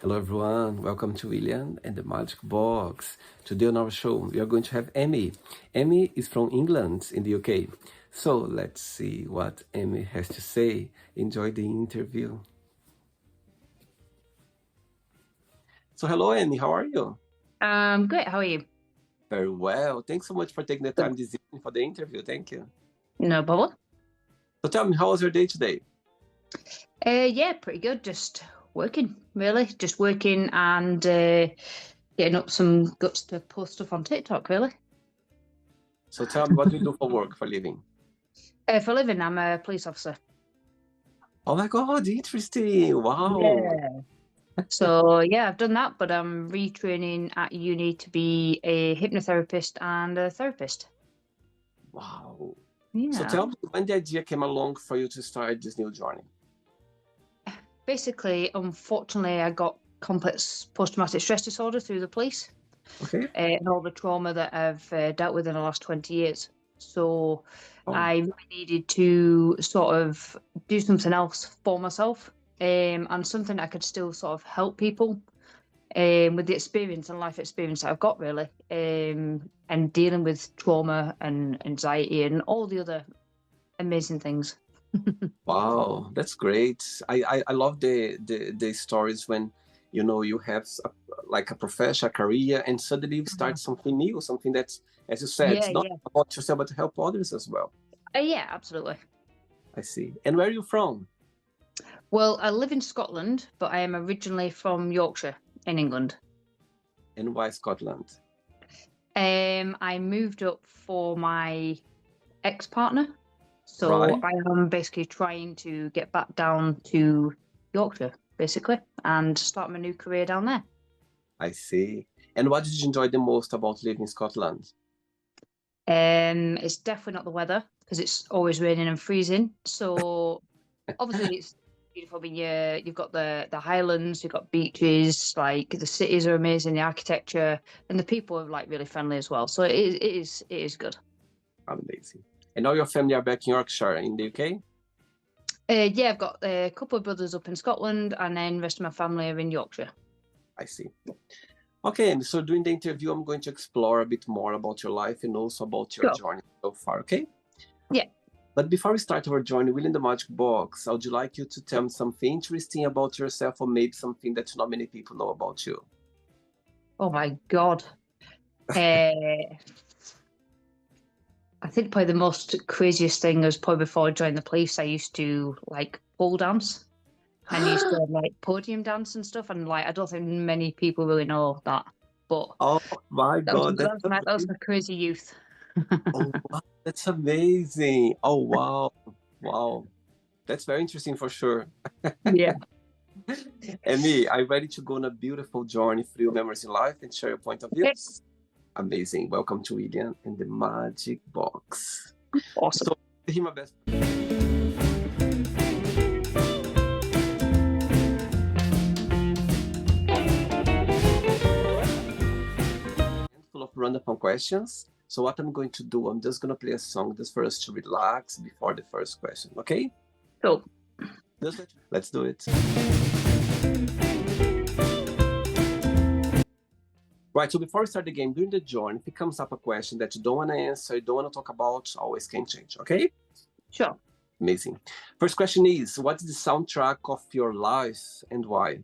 Hello, everyone. Welcome to William and the Magic Box. Today on our show, we are going to have Amy. Amy is from England in the UK. So let's see what Amy has to say. Enjoy the interview. So, hello, Amy. How are you? Great. How are you? Very well. Thanks so much for taking the Good. time this evening for the interview. Thank you. No bother. So, tell me, how was your day today? Yeah, pretty good. Just working, really. Just working and getting up some guts to post stuff on TikTok, really. So, tell me, what do you do for work, for living? For a living, I'm a police officer. Oh my God, interesting. Wow. So yeah, I've done that, but I'm retraining at uni to be a hypnotherapist and a therapist. Wow. So, Yeah. tell me, when the idea came along for you to start this new journey? Basically, unfortunately, I got complex post-traumatic stress disorder through the police. Okay. And all the trauma that I've dealt with in the last 20 years. So Oh. I really needed to sort of do something else for myself, and something I could still sort of help people with the experience and life experience that I've got, really, and dealing with trauma and anxiety and all the other amazing things. Wow, that's great. I love the stories when you have like a profession, a career, and suddenly you start something new, something that's, as you said, Yeah, it's not yeah. about yourself but to help others as well. Yeah, absolutely. I see. And where are you from? Well, I live in Scotland, but I am originally from Yorkshire in England. And why Scotland? I moved up for my ex-partner, so Right? I am basically trying to get back down to Yorkshire, basically, and start my new career down there. I see. And what did you enjoy the most about living in Scotland? It's definitely not the weather because it's always raining and freezing. So obviously it's beautiful. I mean, you've got the Highlands, you've got beaches, like the cities are amazing, the architecture, and the people are like really friendly as well. So it is good. Amazing. And all your family are back in Yorkshire in the UK? Yeah, I've got a couple of brothers up in Scotland, and then the rest of my family are in Yorkshire. I see. Okay, and so during the interview, I'm going to explore a bit more about your life and also about your Sure. journey so far, okay? Yeah. But before we start our journey, William the Magic Box, I would like you to tell me something interesting about yourself or maybe something that not many people know about you. Oh my God. Uh, I think probably the most craziest thing was probably before I joined the police, I used to like pole dance and used to like podium dance and stuff. And like, I don't think many people really know that, but Oh my that was, God, that that's was my, that was amazing. my crazy youth. Oh, wow, that's amazing. Oh, wow. Wow. That's very interesting for sure. Yeah. And me, are you ready to go on a beautiful journey through your memories in life and share your point of Okay. views? Amazing. Welcome to William and the Magic Box. Awesome. So, hear my best. Full of random questions. So what I'm going to do, I'm just going to play a song just for us to relax before the first question, okay? Cool. Let's do it. Right, so before we start the game, during the journey, if it comes up a question that you don't want to answer, you don't want to talk about, always can change, okay? Sure. Amazing. First question is, what's the soundtrack of your life and why?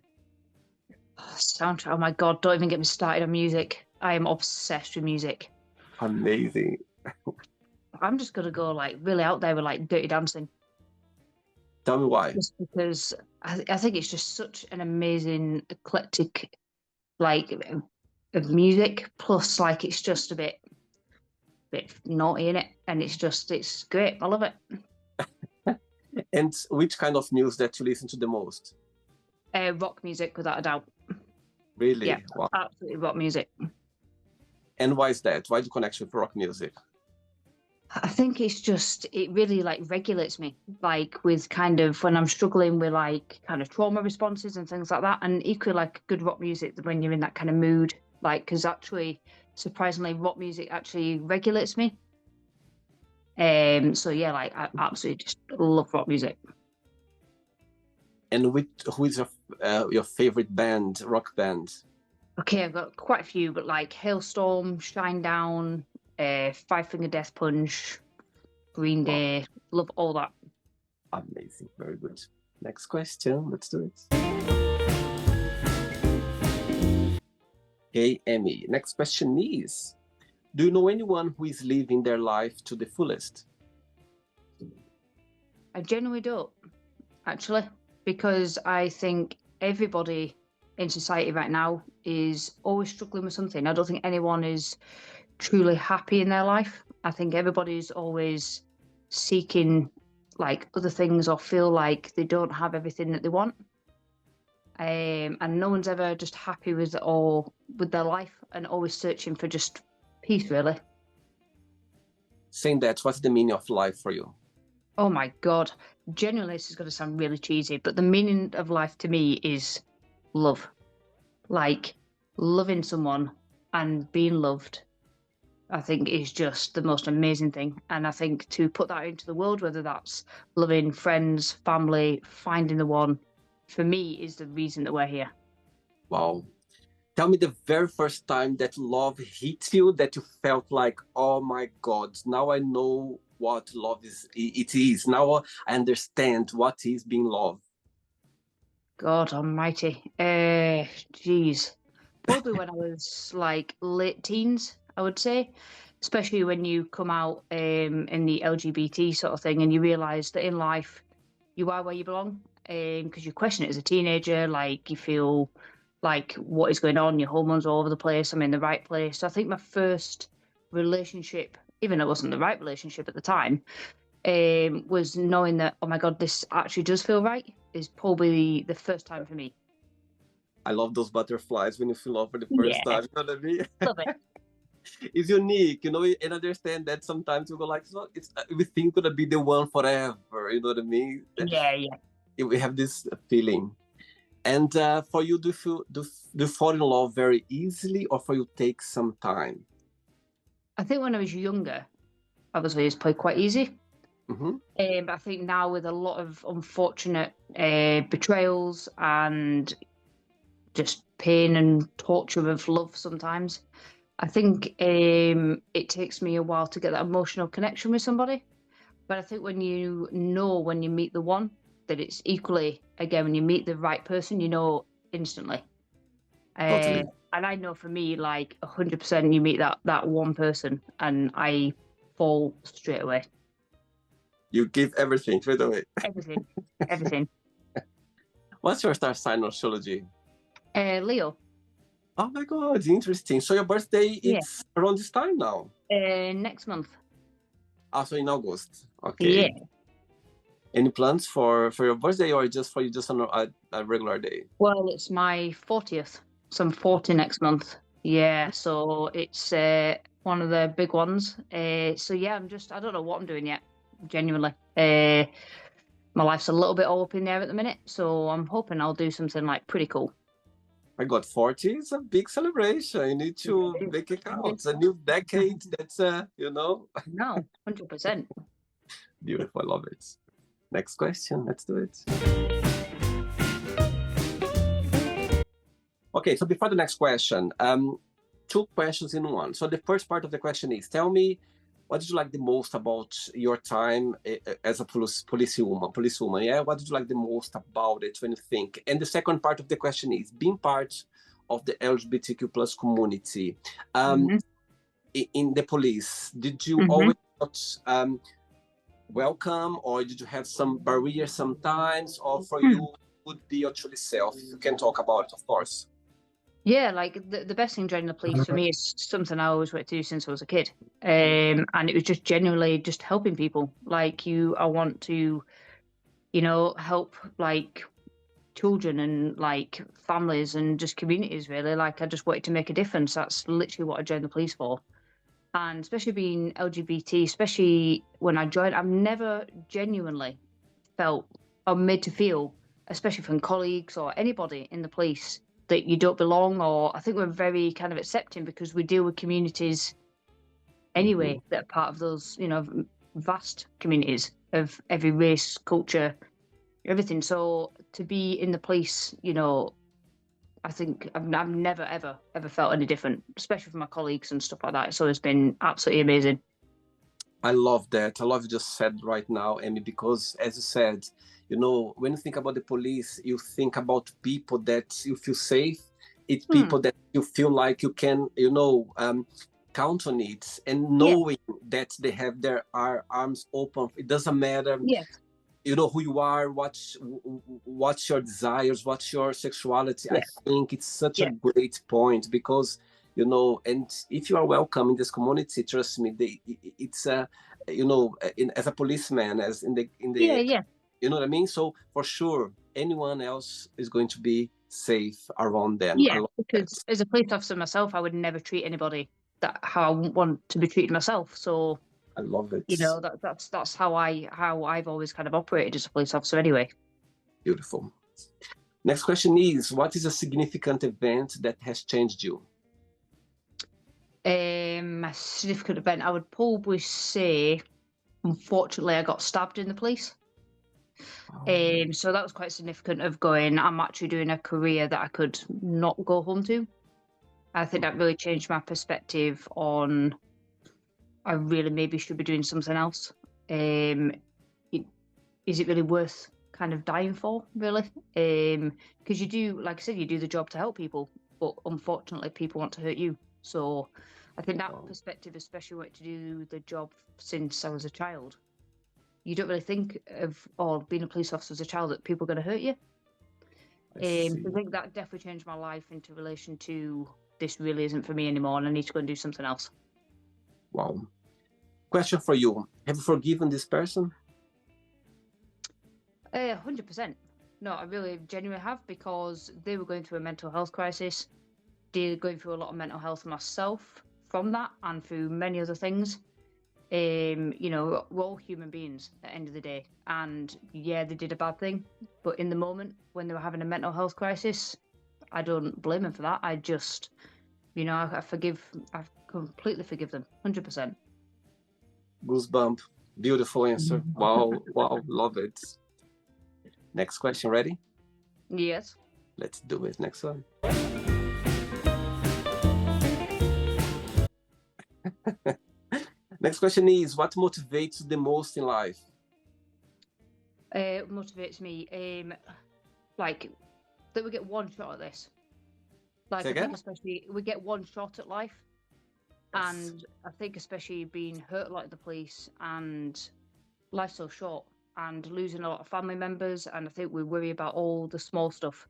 Soundtrack. Oh my God, don't even get me started on music. I am obsessed with music. Amazing. I'm just gonna go like really out there with like Dirty Dancing. Tell me why. Just because I think it's just such an amazing eclectic like of music. Plus, like it's just a bit naughty in it, and it's great. I love it. And which kind of news that you listen to the most? Rock music, without a doubt. Really? Yeah, Wow. absolutely rock music. And why is that? Why do you connect with rock music? I think it really like regulates me, like with kind of when I'm struggling with like kind of trauma responses and things like that. And equally like good rock music when you're in that kind of mood, like because actually, surprisingly, rock music actually regulates me. So yeah, like I absolutely just love rock music. And who is your favorite band, rock band? Okay, I've got quite a few, but like Hailstorm, Shinedown, Five Finger Death Punch, Green Wow, Day, love all that. amazing, very good. Next question, let's do it. Okay, Emmy. Next question is, do you know anyone who is living their life to the fullest? I genuinely don't, actually, because I think everybody in society right now is always struggling with something. I don't think anyone is truly happy in their life. I think everybody's always seeking like other things or feel like they don't have everything that they want. And no one's ever just happy with it all with their life and always searching for just peace, really. Saying that, what's the meaning of life for you? Oh my God. Genuinely, this is going to sound really cheesy, but the meaning of life to me is love. Like loving someone and being loved, I think is just the most amazing thing. And I think to put that into the world, whether that's loving friends, family, finding the one, for me is the reason that we're here. Wow. Tell me the very first time that love hit you, that you felt like, oh my God, now I know what love is. It is. Now I understand what is being loved. God almighty. Geez. Probably when I was like late teens, I would say. Especially when you come out in the LGBT sort of thing and you realise that in life you are where you belong. Because you question it as a teenager, like you feel like what is going on, your hormones all over the place, I'm in the right place. So I think my first relationship, even though it wasn't the right relationship at the time, was knowing that, oh my God, this actually does feel right, is probably the first time for me. I love those butterflies when you feel love for the first Yeah, time. You know what I mean? love it. It's unique, and understand that sometimes you go like, we think gonna be the one forever. You know what I mean? Yeah, yeah. We have this feeling. And for you, do you fall in love very easily, or for you take some time? I think when I was younger, obviously it's played quite easy. Mm-hmm. But I think now with a lot of unfortunate betrayals and just pain and torture of love sometimes, I think it takes me a while to get that emotional connection with somebody. But I think when you know when you meet the one, that it's equally, again, when you meet the right person, you know instantly. Totally. And I know for me, like 100%, you meet that one person, and I fall straight away. You give everything straight away. Everything, everything. What's your star sign astrology? Leo. Oh my God, interesting. So your birthday, Yeah. it's around this time now. Next month. Also in August. Yeah. Okay. Any plans for your birthday, or just on a regular day? Well, it's my 40th, so I'm 40 next month. Yeah, so it's one of the big ones. So yeah, I don't know what I'm doing yet, genuinely. My life's a little bit all up in the air at the minute, so I'm hoping I'll do something like pretty cool. I got 40. It's a big celebration. You need to make it count. It's a new decade. That's No, 100%. beautiful. I love it. Next question. Let's do it. Okay, so before the next question, two questions in one. So the first part of the question is, tell me, what did you like the most about your time as a policewoman? Yeah, what did you like the most about it when you think? And the second part of the question is, being part of the LGBTQ plus community in the police, did you always welcome, or did you have some barriers sometimes, or for you would be your truly self? You can talk about it, of course. Yeah, like the best thing joining the police for me is something I always wanted to do since I was a kid. And it was just genuinely just helping people. Like I want to, help like children and like families and just communities really. Like I just wanted to make a difference. That's literally what I joined the police for. And especially being LGBT, especially when I joined, I've never genuinely felt or made to feel, especially from colleagues or anybody in the police, that you don't belong. Or I think we're very kind of accepting because we deal with communities anyway that are part of those, vast communities of every race, culture, everything. So to be in the police, I think I've never ever felt any different, especially from my colleagues and stuff like that. It's always been absolutely amazing. I love that. I love you just said right now, Amy, because as you said, when you think about the police, you think about people that you feel safe. It's people that you feel like you can, count on it, and knowing that they have their arms open. It doesn't matter, Yes. who you are, what's your desires, what's your sexuality. I think it's such a great point because, and if you are welcome in this community, trust me, it's as a policeman, as in the you know what I mean. So for sure, anyone else is going to be safe around them. Yeah, because as a police officer myself, I would never treat anybody how I wouldn't want to be treated myself. So I love it. That's how I've always kind of operated as a police officer anyway. Beautiful. Next question is, what is a significant event that has changed you? A significant event, I would probably say, unfortunately, I got stabbed in the police. So that was quite significant of going, I'm actually doing a career that I could not go home to. I think that really changed my perspective on I really maybe should be doing something else. Is it really worth kind of dying for, really? Because you do, like I said, you do the job to help people, but unfortunately people want to hurt you. So I think that perspective, especially when to do the job since I was a child, you don't really think of, being a police officer as a child, that people are going to hurt you. I think that definitely changed my life into relation to this really isn't for me anymore and I need to go and do something else. Wow. Question for you. Have you forgiven this person? 100%. No, I really genuinely have, because they were going through a mental health crisis. They're going through a lot of mental health myself from that and through many other things. We're all human beings at the end of the day. And yeah, they did a bad thing. But in the moment when they were having a mental health crisis, I don't blame them for that. I just, I completely forgive them, 100%. Goosebump. Beautiful answer. Wow, love it. Next question, ready? Yes. Let's do it. Next one. Next question is, what motivates you the most in life? Motivates me, that we get one shot at this. I think especially we get one shot at life. Yes. And I think especially being hurt like the police, and life's so short, and losing a lot of family members, and I think we worry about all the small stuff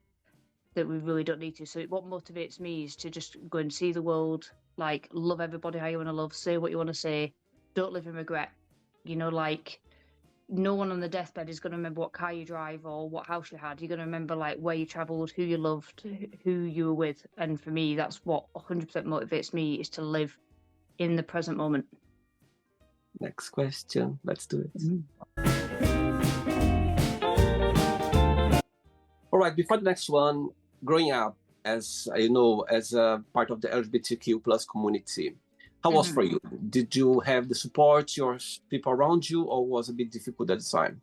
that we really don't need to. So what motivates me is to just go and see the world, love everybody how you want to love, say what you want to say, don't live in regret. No one on the deathbed is going to remember what car you drive or what house you had. You're going to remember where you travelled, who you loved, who you were with. And for me, that's what 100% motivates me, is to live in the present moment. Next question. Let's do it. All right, before the next one, growing up as as a part of the LGBTQ plus community, how was for you? Did you have the support, your people around you, or was it a bit difficult at the time?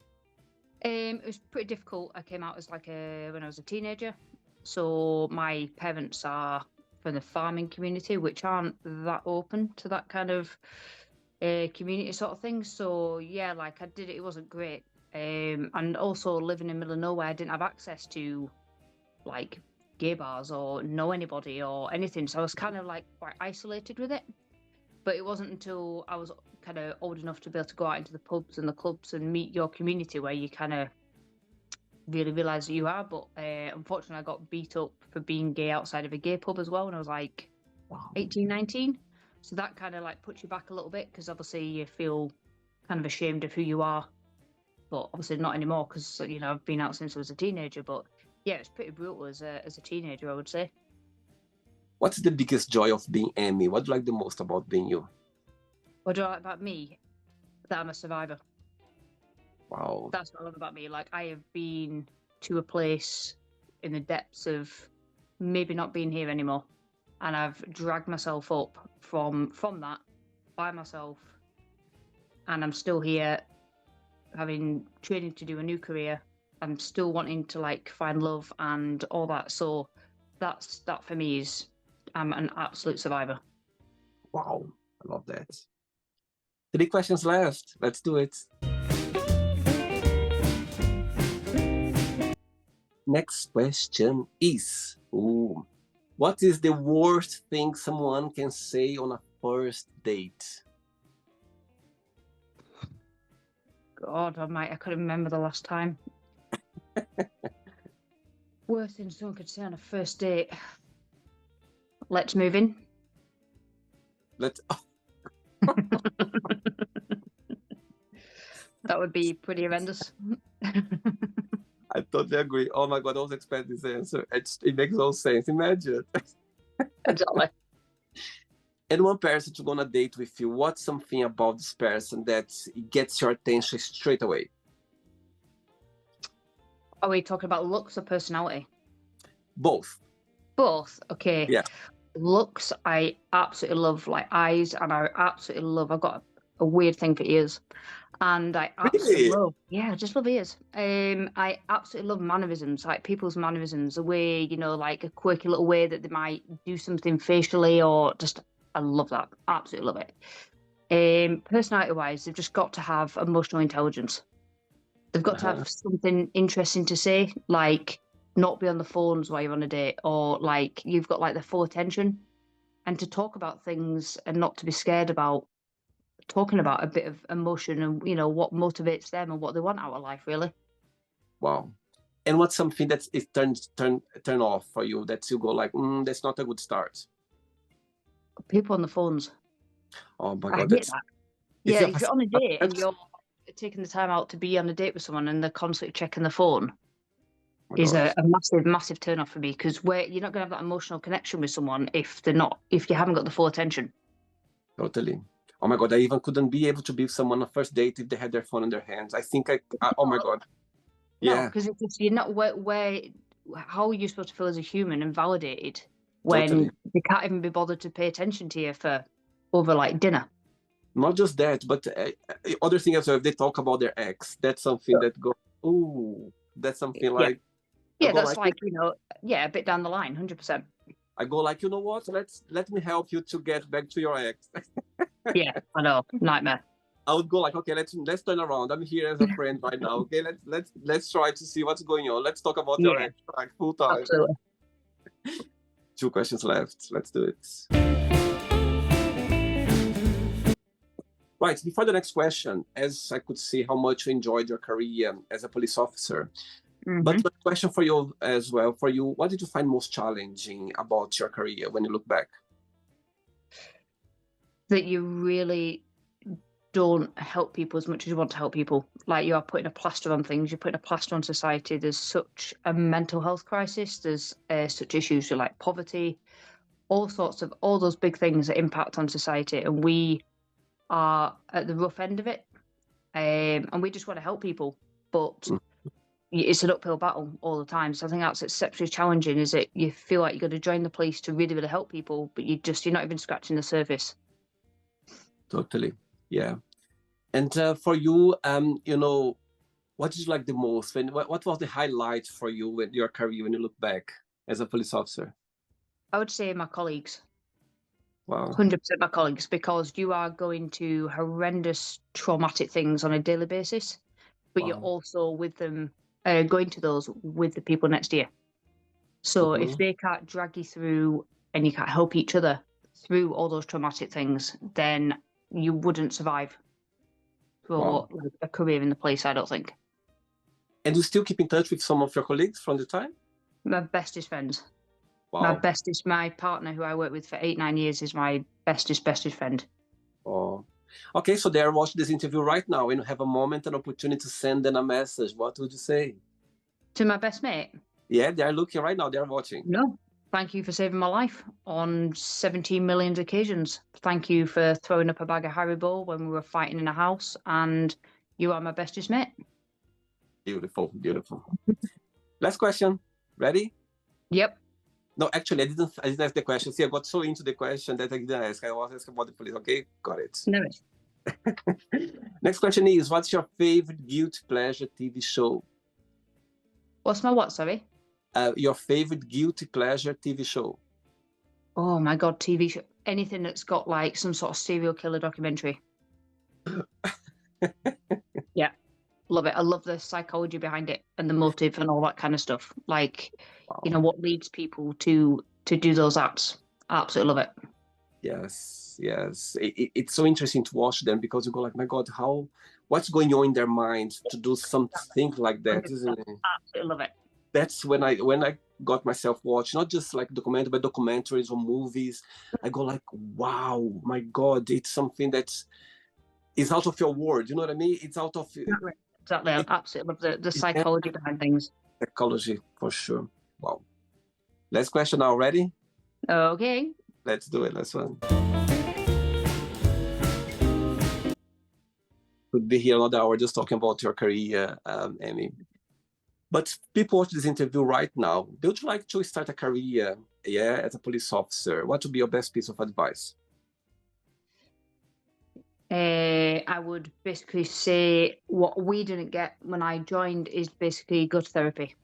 It was pretty difficult. I came out as when I was a teenager. So my parents are from the farming community, which aren't that open to that kind of community sort of thing. So yeah, I did it. It wasn't great. And also living in the middle of nowhere, I didn't have access to gay bars or know anybody or anything. So I was kind of quite isolated with it. But it wasn't until I was kind of old enough to be able to go out into the pubs and the clubs and meet your community where you kind of really realise that you are. But unfortunately, I got beat up for being gay outside of a gay pub as well when I was 18, 19. So that kind of puts you back a little bit, because obviously you feel kind of ashamed of who you are. But obviously not anymore, because I've been out since I was a teenager. But yeah, it's pretty brutal as a teenager, I would say. What's the biggest joy of being Amy? What do you like the most about being you? What do I like about me? That I'm a survivor. Wow. That's what I love about me. I have been to a place in the depths of maybe not being here anymore. And I've dragged myself up from that by myself. And I'm still here having training to do a new career. I'm still wanting to like find love and all that. So that for me is I'm an absolute survivor. Wow, I love that. 3 questions left. Let's do it. Next question is, what is the worst thing someone can say on a first date? God, I couldn't remember the last time. Worst thing someone could say on a first date. Let's move in. Let's. That would be pretty horrendous. I totally agree. Oh my God, I was expecting this answer. It makes no sense. Imagine. Exactly. And one person to go on a date with you, what's something about this person that gets your attention straight away? Are we talking about looks or personality? Both. Both. Okay. Yeah. Looks, I absolutely love, like eyes, and I absolutely love. I've got a weird thing for ears, and I absolutely Really? love. Yeah, I just love ears. I absolutely love mannerisms, like people's mannerisms, the way like a quirky little way that they might do something facially, or just I love that. Absolutely love it. Personality-wise, they've just got to have emotional intelligence. They've got to have something interesting to say, like not be on the phones while you're on a date, or like you've got like the full attention, and to talk about things and not to be scared about talking about a bit of emotion and what motivates them and what they want out of life, really. Wow. And what's something that is turn off for you that you go like, that's not a good start? People on the phones. Oh my I God, hate that. Yeah, that if you're on a date and you're taking the time out to be on a date with someone and they're constantly checking the phone, is a massive turn off for me, because where you're not going to have that emotional connection with someone if you haven't got the full attention. Totally. Oh my God, I even couldn't be able to be with someone on a first date if they had their phone in their hands. I think oh my God. No, Yeah, because you're not how are you supposed to feel as a human and validated when totally. they can't even be bothered to pay attention to you for over like dinner? Not just that, but other thing as well, if they talk about their ex, that's something that goes, ooh, that's something like, Yeah, that's like, a bit down the line, 100%. I go like, you know what? Let me help you to get back to your ex. Yeah, I know, nightmare. I would go like, okay, let's turn around. I'm here as a friend right now. Okay, let's try to see what's going on. Let's talk about your ex like full time. Absolutely. 2 questions left. Let's do it. Right, before the next question, as I could see how much you enjoyed your career as a police officer, but my question for you as well, what did you find most challenging about your career when you look back? That you really don't help people as much as you want to help people. Like, you are putting a plaster on things, you're putting a plaster on society. There's such a mental health crisis, there's such issues with like poverty, all those big things that impact on society, and we are at the rough end of it. And we just want to help people, but it's an uphill battle all the time. So I think that's exceptionally challenging, is that you feel like you've got to join the police to really, really help people, but you're not even scratching the surface. Totally, yeah. And for you, what did you like the most? What was the highlight for you with your career when you look back as a police officer? I would say my colleagues. Wow. 100% my colleagues, because you are going to horrendous traumatic things on a daily basis, but you're also with them, going to those with the people next to you. So if they can't drag you through and you can't help each other through all those traumatic things, then you wouldn't survive for a career in the police, I don't think. And you still keep in touch with some of your colleagues from the time? My bestest friends. Wow. My partner, who I worked with for 8-9 years, is my bestest friend. Oh, okay. So they're watching this interview right now, and you have a moment, an opportunity to send them a message. What would you say to my best mate? Yeah, they're looking right now. They're watching. No, thank you for saving my life on 17 million occasions. Thank you for throwing up a bag of Haribo when we were fighting in a house, and you are my bestest mate. Beautiful, beautiful. Last question. Ready? Yep. No, actually, I didn't ask the question. See, I got so into the question that I didn't ask. I was asking about the police. Okay, got it. No. Next question is, what's your favorite guilty pleasure TV show? What's my what? Sorry. Your favorite guilty pleasure TV show. Oh my God, TV show. Anything that's got like some sort of serial killer documentary. Yeah, love it. I love the psychology behind it and the motive and all that kind of stuff. Like, Wow. what leads people to do those acts. I absolutely love it. Yes, yes. It's so interesting to watch them because you go like, my God, what's going on in their minds to do something like that, isn't it? Absolutely love it. That's when I got myself watching, not just like documentary, but documentaries or movies. I go like, wow, my God, it's something that is out of your world. You know what I mean? It's out of Exactly. I absolutely love the psychology behind things. psychology for sure. Wow. Last question now. Ready? Okay. Let's do it. Last one. Could be here another hour just talking about your career, Amy. But people watch this interview right now. They would like to start a career, yeah, as a police officer. What would be your best piece of advice? I would basically say what we didn't get when I joined is basically go to therapy.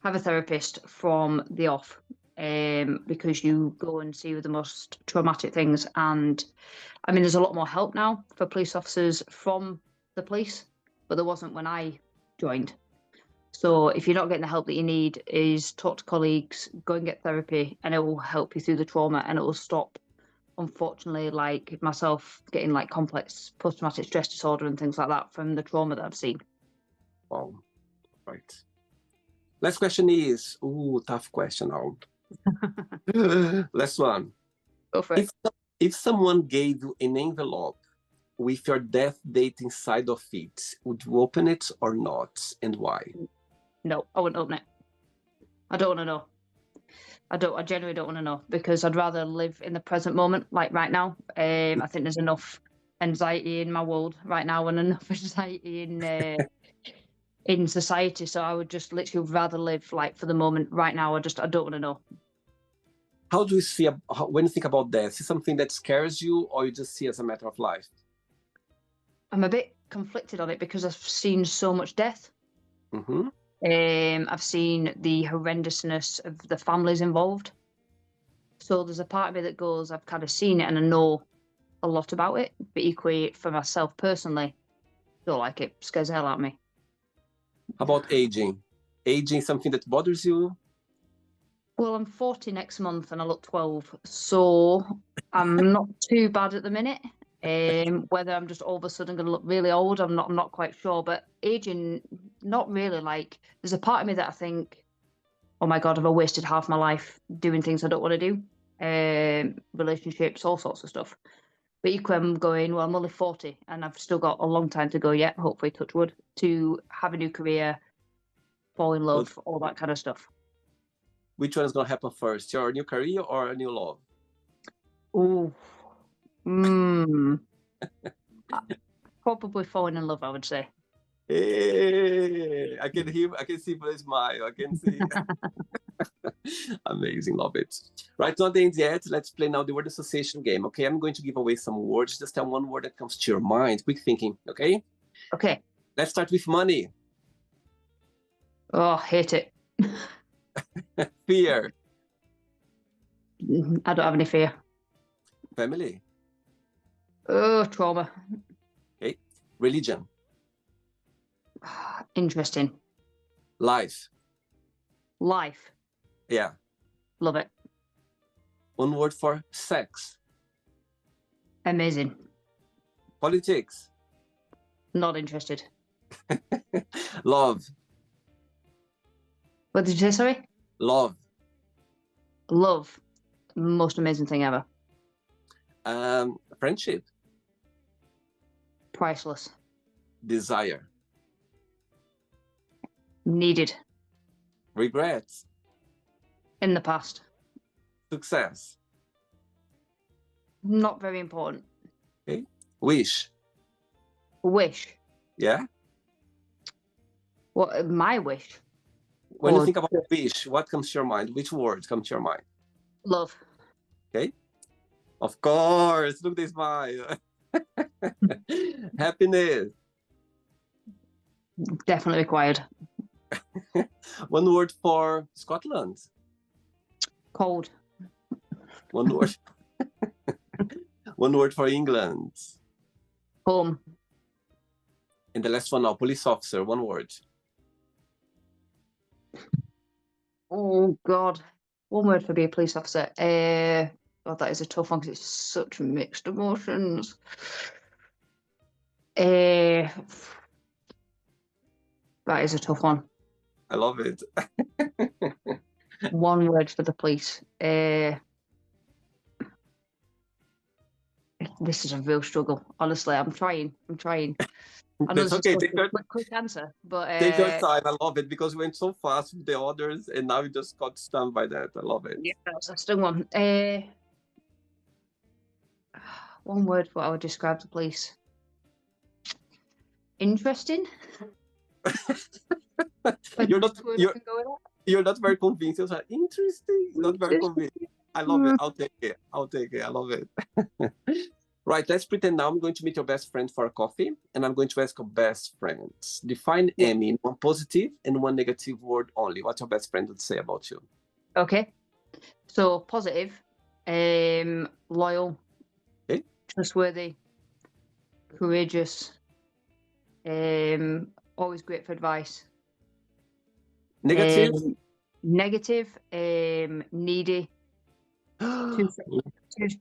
Have a therapist from the off, because you go and see the most traumatic things. And I mean, there's a lot more help now for police officers from the police, but there wasn't when I joined. So if you're not getting the help that you need, is talk to colleagues, go and get therapy, and it will help you through the trauma, and it will stop, unfortunately, like myself getting like complex post-traumatic stress disorder and things like that from the trauma that I've seen. Wow. Right. Last question is, tough question now. Last one. Go for it. If someone gave you an envelope with your death date inside of it, would you open it or not, and why? No, I wouldn't open it. I don't want to know. I genuinely don't want to know, because I'd rather live in the present moment, like right now. I think there's enough anxiety in my world right now and enough anxiety in society. So I would just literally rather live like for the moment right now. I don't want to know. How do you see, when you think about death, is it something that scares you or you just see as a matter of life? I'm a bit conflicted on it because I've seen so much death. Mm-hmm. I've seen the horrendousness of the families involved. So there's a part of me that goes, I've kind of seen it and I know a lot about it, but equally for myself personally, don't like it. Scares the hell out of me. How about aging? Aging is something that bothers you? Well, I'm 40 next month and I look 12, so I'm not too bad at the minute. Whether I'm just all of a sudden going to look really old, I'm not quite sure. But aging, not really. Like, there's a part of me that I think, oh my God, have I wasted half my life doing things I don't want to do? Relationships, all sorts of stuff. But equally, I'm going, well, I'm only 40 and I've still got a long time to go yet, hopefully, touch wood, to have a new career, fall in love, all that kind of stuff. Which one is going to happen first, your new career or a new love? Oh, probably falling in love, I would say. Hey, I can see the smile. I can see. Amazing, love it. Right, not the end yet. Let's play now the word association game. Okay, I'm going to give away some words. Just tell one word that comes to your mind. Quick thinking. Okay. Okay. Let's start with money. Oh, hate it. Fear. I don't have any fear. Family. Oh, trauma. Okay. Religion. Interesting. Life. Life. Yeah. Love it. One word for sex. Amazing. Politics. Not interested. Love. What did you say, sorry? Love. Love. Most amazing thing ever. Friendship. Priceless. Desire. Needed. Regrets. In the past. Success. Not very important. Okay. Wish. Wish. Yeah. What? My wish. When you think about wish, what comes to your mind? Which words come to your mind? Love. Okay. Of course. Look at this smile. Happiness. Definitely required. One word for Scotland. Cold. One word. One word for England. Home. And the last one now, police officer. One word. Oh God. One word for being a police officer. God, that is a tough one because it's such mixed emotions. That is a tough one. I love it. One word for the police. This is a real struggle. Honestly, I'm trying. I know That's this okay. is a quick answer, but Take your time. I love it because we went so fast with the others, and now you just got stunned by that. I love it. yeah, that's a strong one. One word for what I would describe the police. Interesting. You're not very convincing. Like, interesting. Not very convincing. I love it. I'll take it. I love it. Right, let's pretend now I'm going to meet your best friend for a coffee, and I'm going to ask your best friends. Define Amy in one positive and one negative word only. What your best friend would say about you? Okay. So positive, loyal, trustworthy, courageous, always great for advice. Negative? Negative, needy,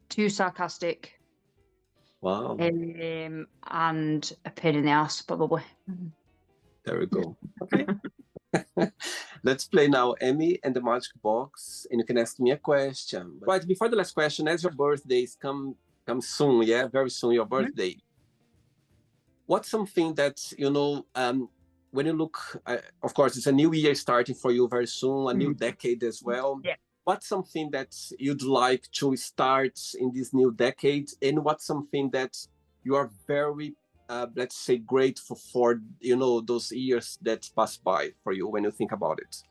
too sarcastic. Wow. And a pain in the ass, probably. There we go. Okay. Let's play now Amy and the Magic Box, and you can ask me a question. Right, before the last question, as your birthdays come soon, yeah, very soon, your birthday. What's something that, when you look, of course, it's a new year starting for you very soon, a new decade as well. Yeah. What's something that you'd like to start in this new decade? And what's something that you are very, let's say, grateful for, those years that pass by for you when you think about it?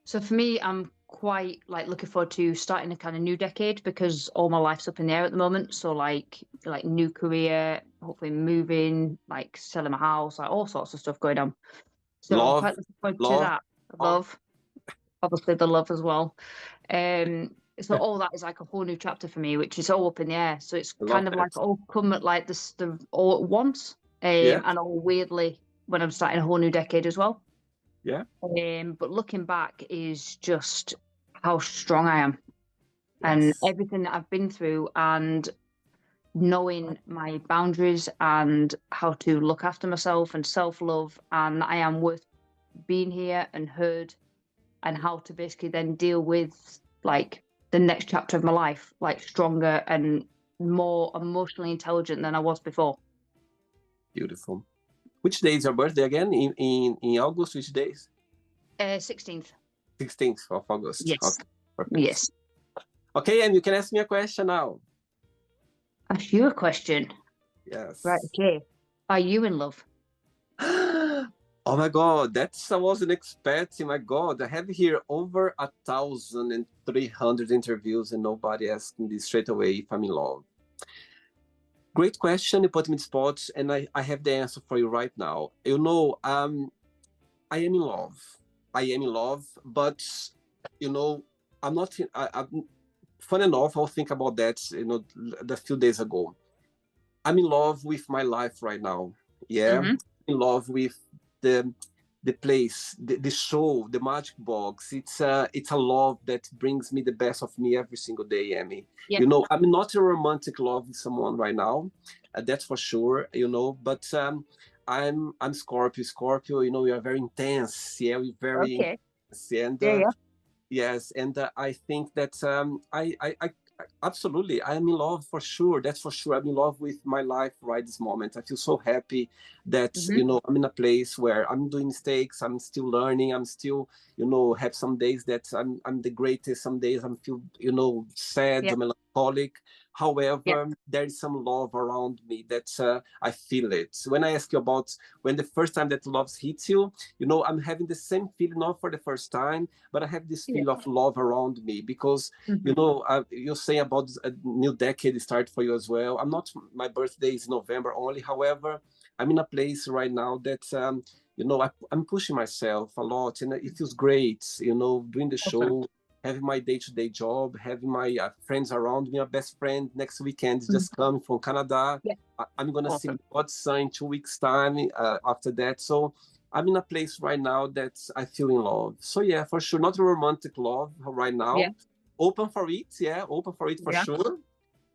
So for me, I'm quite looking forward to starting a kind of new decade because all my life's up in the air at the moment. So like new career, hopefully moving, selling my house, all sorts of stuff going on. So love, I'm quite looking forward to that. Love, obviously the love as well. So all that is like a whole new chapter for me, which is all up in the air. So it's kind of like all come at all at once, and all weirdly when I'm starting a whole new decade as well. Yeah. But looking back is just how strong I am, and everything that I've been through, and knowing my boundaries and how to look after myself and self-love, and I am worth being here and heard, and how to basically then deal with the next chapter of my life, stronger and more emotionally intelligent than I was before. Beautiful. Which day is your birthday again? In August, which days? 16th. 16th of August. Yes. Okay, perfect. Yes. Okay, and you can ask me a question now. Ask you a question. Yes. Right, okay. Are you in love? Oh my God, I wasn't expecting. My God, I have here over 1,300 interviews and nobody asking this straight away if I'm in love. Great question. You put me in spots, and I have the answer for you right now. I am in love. I am in love, but I'm not. Fun enough, I'll think about that. A few days ago, I'm in love with my life right now. Yeah, in love with the place, the show, the Magic Box. It's a love that brings me the best of me every single day, Amy. Yeah. I'm not in romantic love with someone right now, that's for sure. But I'm Scorpio. Scorpio, we are very intense. Yeah, we're very intense. And yes, and I think that I absolutely, I'm in love for sure. That's for sure. I'm in love with my life right this moment. I feel so happy that I'm in a place where I'm doing mistakes. I'm still learning. I'm still have some days that I'm the greatest. Some days I'm feel sad, melancholic. However, there is some love around me that I feel it. When I ask you about when the first time that love hits you, I'm having the same feeling, not for the first time, but I have this feel of love around me because, you're saying about a new decade start for you as well. My birthday is November only. However, I'm in a place right now that, you know, I'm pushing myself a lot, and it feels great, you know, doing the show, having my day-to-day job, having my friends around me. My best friend next weekend is just coming from Canada. Yeah. I'm gonna see Awesome. God's son in 2 weeks' time after that. So I'm in a place right now that I feel in love. So yeah, for sure, not a romantic love right now. Yeah. Open for it, yeah, open for it for Yeah. sure.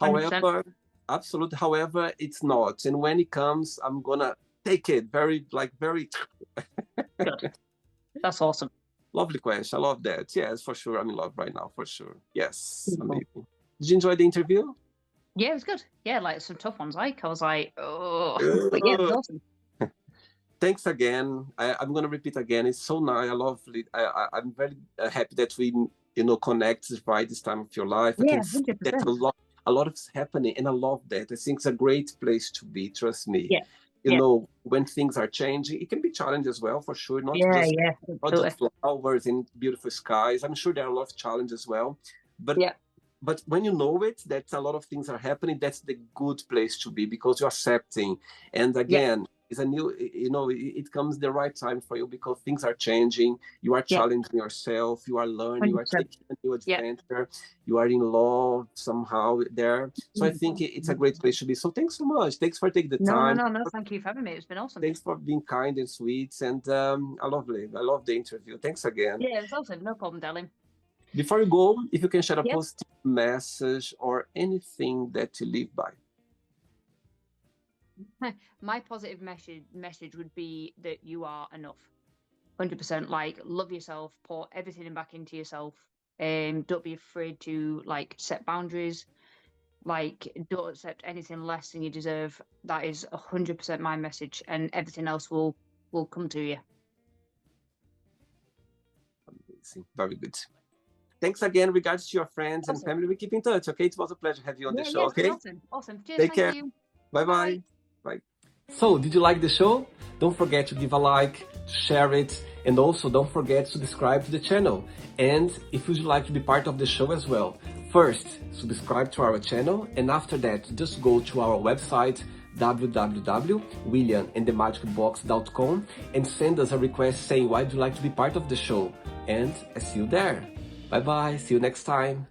100%. However, absolutely. However, it's not. And when it comes, I'm gonna take it very, very Good. That's awesome. lovely question. I love that. Yes, for sure. I'm in love right now, for sure. Yes, Beautiful. amazing. Did you enjoy the interview? Yeah, it was good. Yeah, like some tough ones. I was like, oh, but yeah, it was awesome. Thanks again. I'm gonna repeat again. It's so nice. I love it. I'm very happy that we, you know, connect right this time of your life. I Yeah, can see that 100%. a lot is happening, and I love that. I think it's a great place to be. Trust me. Yeah. You Yeah. know, when things are changing, it can be challenging as well, for sure. Not Yeah, just yeah, not absolutely. just flowers and beautiful skies. I'm sure there are a lot of challenges as well. But Yeah. but when you know it, that a lot of things are happening, that's the good place to be, because you're accepting. And again, it's a new, you know, it comes the right time for you, because things are changing. You are Yeah. challenging yourself. You are learning. You are 100%. taking a new Yeah. adventure. You are in love somehow there. So I think it's a great place to be. So thanks so much. Thanks for taking the time. No. Thank you for having me. It's been awesome. Thanks for being kind and sweet. And I love the interview. Thanks again. Yeah, it's awesome. No problem, darling. Before you go, if you can share a Yep. positive message or anything that you live by. My positive message would be that you are enough. 100%. Like, love yourself, pour everything back into yourself. Don't be afraid to like set boundaries. Like, don't accept anything less than you deserve. That is 100% my message, and everything else will come to you. Amazing. Very good. Thanks again. Regards to your friends and Awesome. family. We keep in touch, okay? It was a pleasure to have you on the show, It's been okay? awesome. Cheers. Take Thank care. you. Bye-bye. Bye. So, did you like the show? Don't forget to give a like, share it, and also don't forget to subscribe to the channel. And if you'd like to be part of the show as well, first, subscribe to our channel, and after that, just go to our website, www.williamandthemagicbox.com, and send us a request saying why do you like to be part of the show. And I see you there. Bye-bye. See you next time.